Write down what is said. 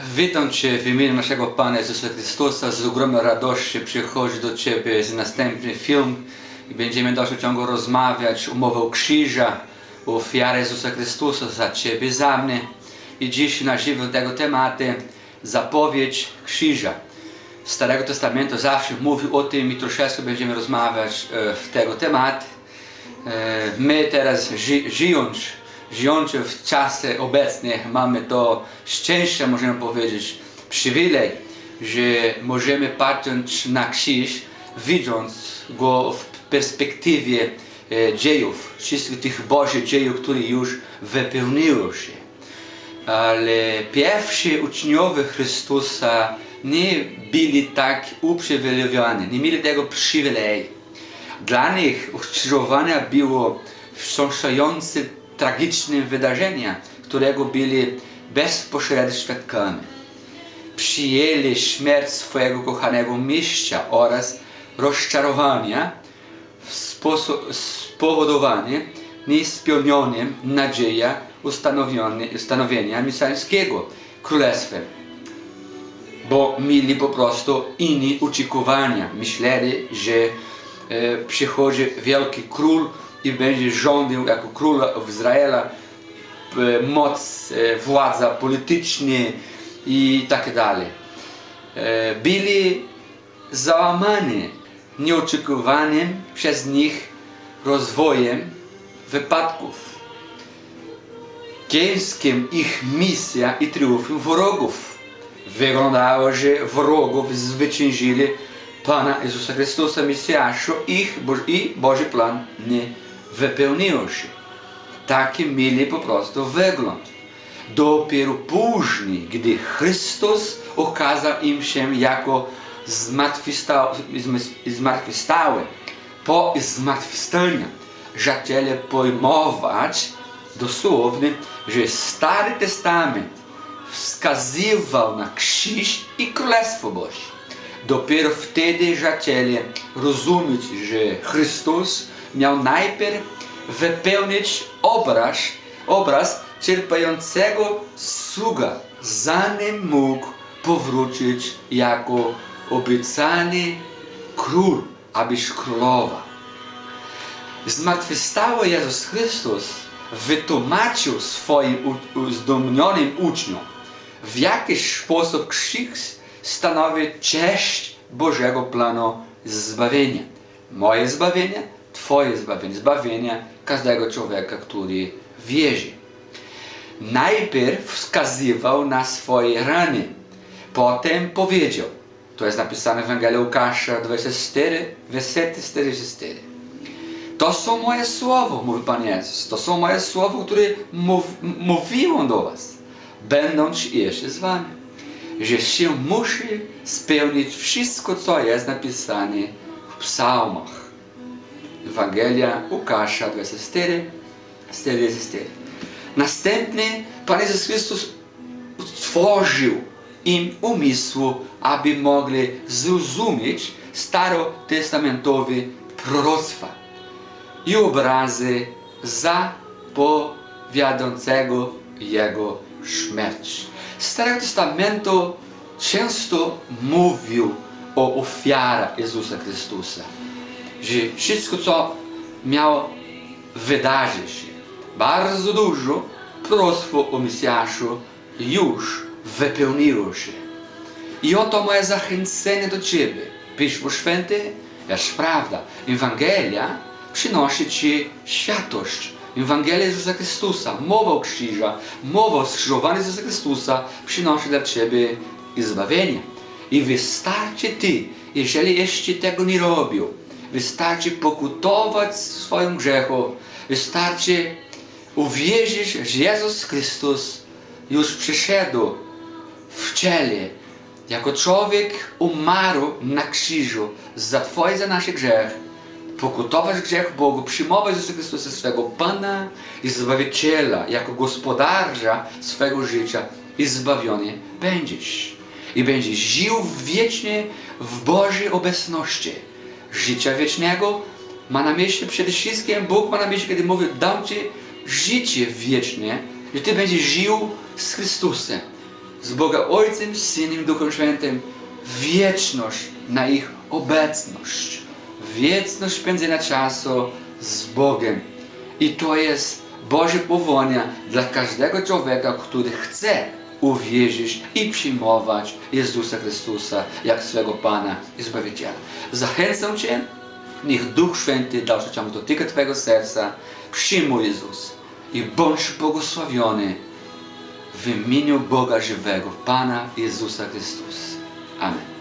Witam Cię w imieniu naszego Pana Jezusa Chrystusa. Z ogromną radością przychodzi do Ciebie z następny film i będziemy w dalszym ciągu rozmawiać o umowę krzyża, o ofiarę Jezusa Chrystusa za Ciebie, za mnie. I dziś na żywo tego tematu zapowiedź krzyża. Starego Testamentu zawsze mówi o tym i troszeczkę będziemy rozmawiać w tego temat. My teraz żyjąc w czasie obecnie mamy to szczęście, możemy powiedzieć, przywilej, że możemy patrzeć na krzyż, widząc go w perspektywie dziejów, wszystkich tych Bożych dziejów, które już wypełniły się. Ale pierwsi uczniowie Chrystusa nie byli tak uprzywilejowani, nie mieli tego przywileju. Dla nich ukrzyżowanie było wstrząsające, tragiczne wydarzenia, którego byli bezpośrednio świadkami. Przyjęli śmierć swojego kochanego mistrza oraz rozczarowania spowodowane niespełnionym nadzieja ustanowienia mesjańskiego królestwa. Bo mieli po prostu inne oczekiwania. Myśleli, że przychodzi wielki król i będzie rządził jako król Izraela, moc, władza polityczna i tak dalej. Byli załamani nieoczekiwanym przez nich rozwojem wypadków. Kiepskim ich misja i triumfem wrogów. Wyglądało, że wrogów zwyciężyli Pana Jezusa Chrystusa, Mesjasza, i Boży plan nie wypełnił się. Taki mieli po prostu wygląd. Dopiero później, gdy Chrystus okazał im się jako zmartwychwstały, po zmartwychwstaniu zaczęli pojmować dosłownie, że Stary Testament wskazywał na krzyż i Królestwo Boże. Dopiero wtedy zaczęli rozumieć, że Chrystus miał najpierw wypełnić obraz cierpiącego sługa, zanim mógł powrócić jako obiecany król, abyś królował. Zmartwychwstały Jezus Chrystus wytłumaczył swoim zdumionym uczniom, w jaki sposób krzyż stanowi część Bożego planu zbawienia. Moje zbawienie, Twoje zbawienie, zbawienie każdego człowieka, który wierzy. Najpierw wskazywał na swoje rany, potem powiedział, to jest napisane w Ewangelii Łukasza 24, werset 44. To są moje słowa, mówi Pan Jezus, to są moje słowa, które mówiłem do was, będąc jeszcze z wami, że się musi spełnić wszystko, co jest napisane w psalmach. Ewangelia Łukasza 24, 44. Następnie Pan Jezus Chrystus otworzył im umysł, aby mogli zrozumieć starotestamentowe proroctwa i obrazy zapowiadającego Jego śmierć. Starego Testamentu często mówił o ofiarach Jezusa Chrystusa, że wszystko, co miało wydarzyć się, bardzo dużo proroctwo o Mesjaszu już wypełniło się. I oto moje zachęcenie do Ciebie. Pismo Święte jest prawda. Ewangelia przynosi Ci światłość. Ewangelia Jezusa Chrystusa, mowa o krzyża, mowa o skrzyżowaniu Jezusa Chrystusa przynosi dla Ciebie zbawienie. I wystarczy Ty, jeżeli jeszcze tego nie robił, wystarczy pokutować swoim grzechu, wystarczy uwierzyć, że Jezus Chrystus już przyszedł w ciele, jako człowiek umarł na krzyżu za Twoje i za nasze grzechy, pokutować grzech Bogu, przyjmować Jezusa Chrystusa swego Pana i Zbawiciela, jako gospodarza swego życia i zbawiony będziesz. I będziesz żył wiecznie w Bożej obecności. Życia wiecznego ma na myśli przede wszystkim, Bóg ma na myśli, kiedy mówi, dam Ci życie wieczne, że Ty będziesz żył z Chrystusem. z Boga Ojcem, Synem i Duchem Świętym wieczność na ich obecność. Wieczność spędzenia czasu z Bogiem. I to jest Boże powołanie dla każdego człowieka, który chce uwierzyć i przyjmować Jezusa Chrystusa jak swego Pana i Zbawiciela. Zachęcam Cię, niech Duch Święty w dalszym ciągu dotyka Twojego serca. Przyjmuj Jezus i bądź błogosławiony w imieniu Boga żywego, Pana Jezusa Chrystusa. Amen.